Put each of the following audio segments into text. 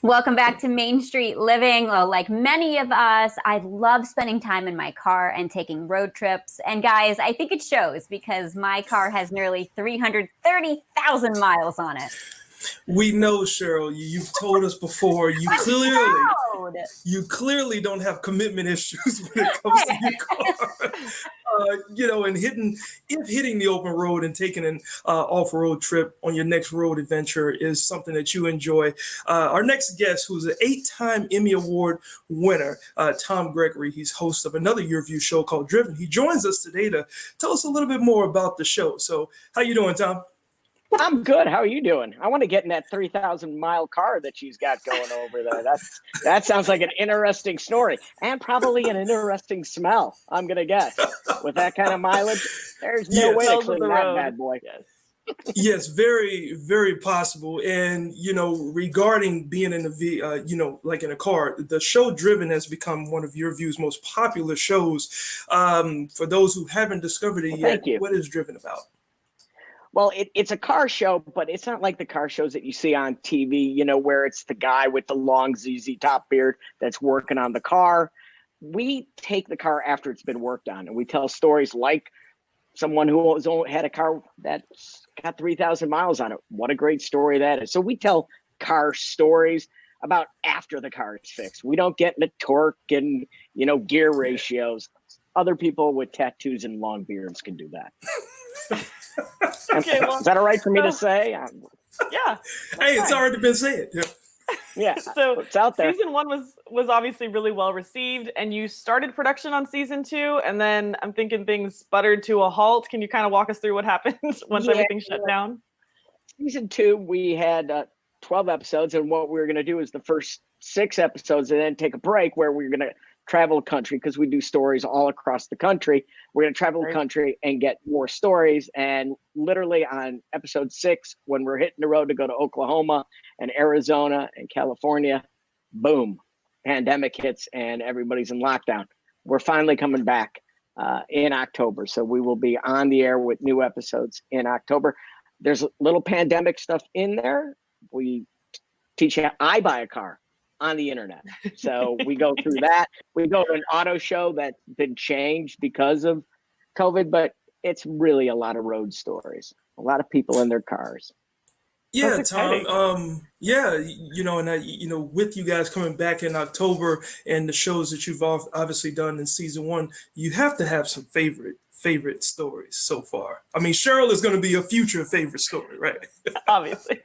Welcome back to Main Street Living. Well, like many of us, I love spending time in my car and taking road trips. And guys, I think it shows because my car has nearly 330,000 miles on it. We know, Cheryl. You've told us before. Proud. You clearly don't have commitment issues when it comes to your car. And hitting the open road and taking an off-road trip on your next road adventure is something that you enjoy. Our next guest, who's an 8-time Emmy Award winner, Tom Gregory, he's host of another YurView show called Driven. He joins us today to tell us a little bit more about the show. So, how you doing, Tom? I'm good. How are you doing? I want to get in that 3,000-mile car that she's got going over there. That sounds like an interesting story and probably an interesting smell, I'm going to guess. With that kind of mileage, there's no way to clean that bad boy. Yes, very, very possible. And, regarding being in like in a car, the show Driven has become one of YurView's most popular shows. For those who haven't discovered it yet, what is Driven about? Well, it's a car show, but it's not like the car shows that you see on TV, where it's the guy with the long ZZ Top beard that's working on the car. We take the car after it's been worked on, and we tell stories like someone who had a car that's got 3,000 miles on it. What a great story that is. So we tell car stories about after the car is fixed. We don't get into torque and, gear ratios. Other people with tattoos and long beards can do that. Okay, well, is that all right for me to say? Yeah. Hey, it's already been said. Yeah. So it's out there. Season 1 was obviously really well received, and you started production on season 2, and then I'm thinking things sputtered to a halt. Can you kind of walk us through what happened once everything shut down? Season 2, we had 12 episodes, and what we were going to do is the first 6 episodes and then take a break where we were going to travel the country because we do stories all across the country. We're going to travel the country and get more stories. And literally on episode 6, when we're hitting the road to go to Oklahoma and Arizona and California, boom, pandemic hits and everybody's in lockdown. We're finally coming back in October. So we will be on the air with new episodes in October. There's a little pandemic stuff in there. We teach you how I buy a car on the internet. So we go through that. We go to an auto show that's been changed because of COVID, but it's really a lot of road stories. A lot of people in their cars. Yeah, Tom. With you guys coming back in October and the shows that you've obviously done in season 1, you have to have some favorite stories so far. I mean, Cheryl is going to be a future favorite story, right? Obviously.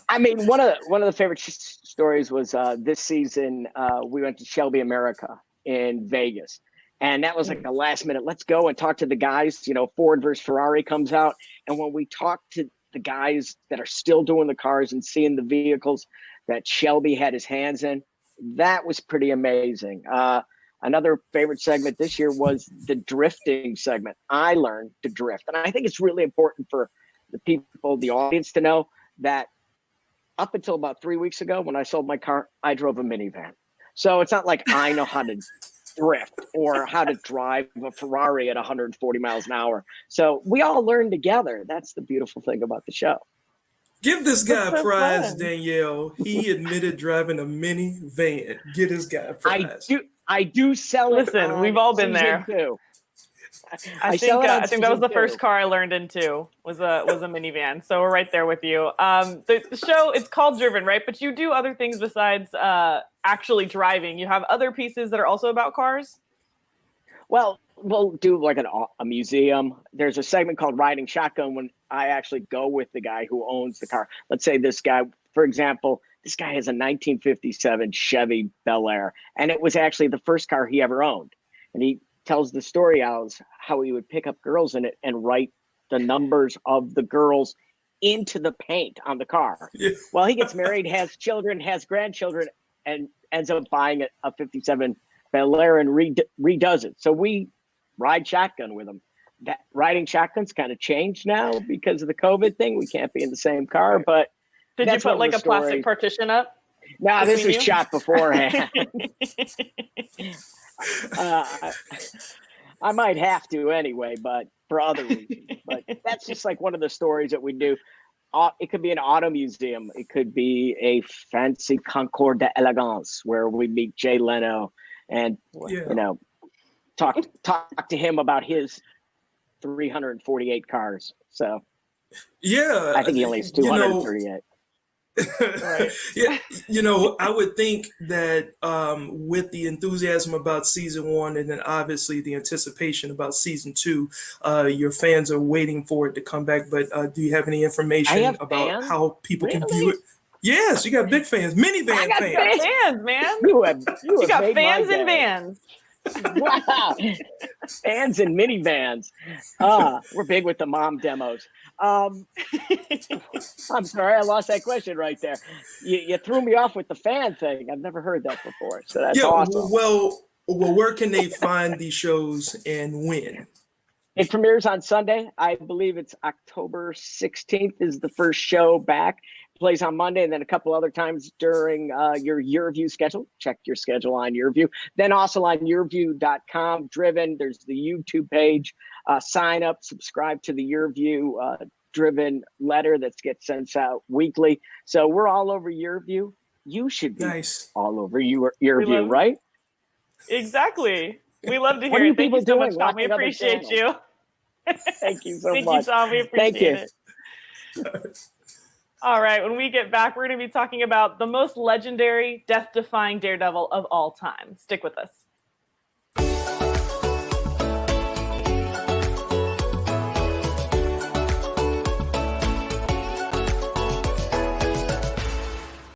I mean, one of the favorite stories was this season. We went to Shelby America in Vegas, and that was like a last minute. Let's go and talk to the guys. Ford versus Ferrari comes out, and when we talk to the guys that are still doing the cars and seeing the vehicles that Shelby had his hands in, that was pretty amazing. Another favorite segment this year was the drifting segment. I learned to drift, and I think it's really important for the people, the audience, to know that. Up until about 3 weeks ago, when I sold my car, I drove a minivan. So it's not like I know how to drift or how to drive a Ferrari at 140 miles an hour. So we all learn together. That's the beautiful thing about the show. Give this guy a prize, Danielle. He admitted driving a minivan. Get this guy a prize. I do sell it. Listen, we've all been there. I think that was the first car I learned into was a minivan. So we're right there with you. The show, it's called Driven, right? But you do other things besides actually driving. You have other pieces that are also about cars? Well, we'll do like a museum. There's a segment called Riding Shotgun when I actually go with the guy who owns the car. Let's say this guy, for example, this guy has a 1957 Chevy Bel Air, and it was actually the first car he ever owned. And he tells the story how he would pick up girls in it and write the numbers of the girls into the paint on the car. Yeah. Well, he gets married, has children, has grandchildren, and ends up buying a 57 Bel Air and redoes it. So we ride shotgun with him. That riding shotgun's kind of changed now because of the COVID thing. We can't be in the same car, but did you put like a plastic partition up? No, this was shot beforehand. I might have to anyway, but for other reasons. But that's just like one of the stories that we do. it could be an auto museum. It could be a fancy Concours d'Elegance where we meet Jay Leno and talk to him about his 348 cars. So I think he only has 238. Right. Yeah, I would think that with the enthusiasm about season 1 and then obviously the anticipation about season 2, your fans are waiting for it to come back. But do you have any information about fans? how people Really? can view it? Yes, you got big fans, minivan fans. You got fans, man. You got made fans my and day. vans. Wow. Fans and minivans. We're big with the mom demos. I'm sorry, I lost that question right there. You threw me off with the fan thing. I've never heard that before. So that's awesome. Well, where can they find these shows and when? It premieres on Sunday. I believe it's October 16th is the first show back. Plays on Monday and then a couple other times during your YurView schedule. Check your schedule on YurView. Then also on YurView.com, Driven. There's the YouTube page. Sign up, subscribe to the YurView Driven letter that gets sent out weekly. So we're all over YurView. You should be all over YurView, right? Exactly. We love to What hear are it. you Thank you people so much, doing? Tom. We Watching other appreciate you. Thank you so Thank much. you, Tom. We Thank appreciate you. it. All right. When we get back, we're going to be talking about the most legendary, death-defying daredevil of all time. Stick with us.